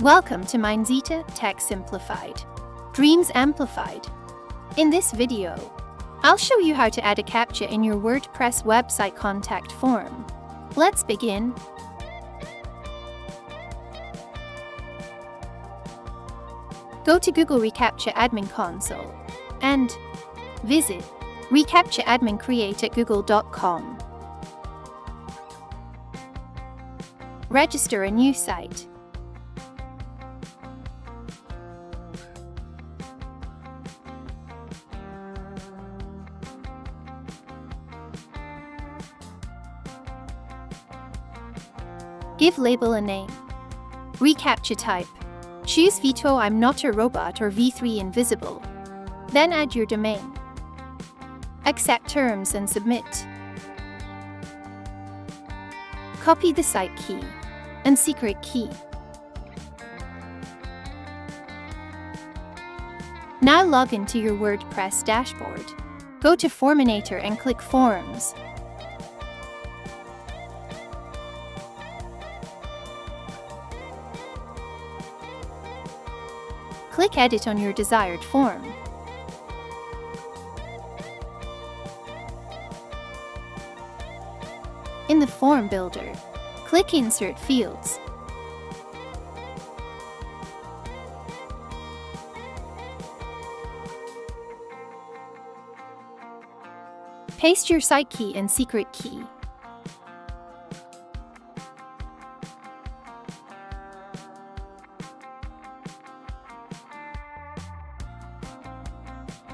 Welcome to Mindzita Tech Simplified. Dreams Amplified. In this video, I'll show you how to add a CAPTCHA in your WordPress website contact form. Let's begin. Go to Google reCAPTCHA Admin Console and visit reCAPTCHA Admin Create at google.com. Register a new site. Give label a name. reCAPTCHA type. Choose V2 I'm not a robot or V3 invisible. Then add your domain. Accept terms and submit. Copy the site key and secret key. Now log into your WordPress dashboard. Go to Forminator and click Forms. Click Edit on your desired form. In the Form Builder, click Insert Fields. Paste your site key and secret key.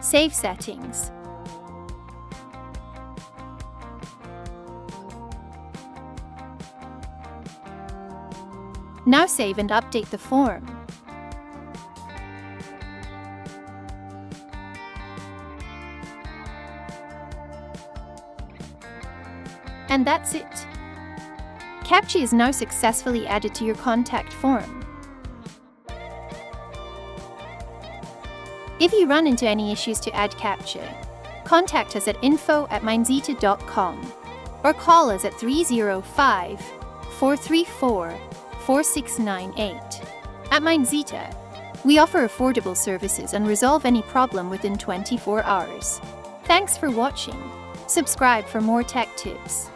Save settings. Now save and update the form. And that's it. CAPTCHA is now successfully added to your contact form. If you run into any issues to add CAPTCHA, contact us at info@mindzita.com or call us at 305-434-4698. At Mindzita, we offer affordable services and resolve any problem within 24 hours. Thanks for watching. Subscribe for more tech tips.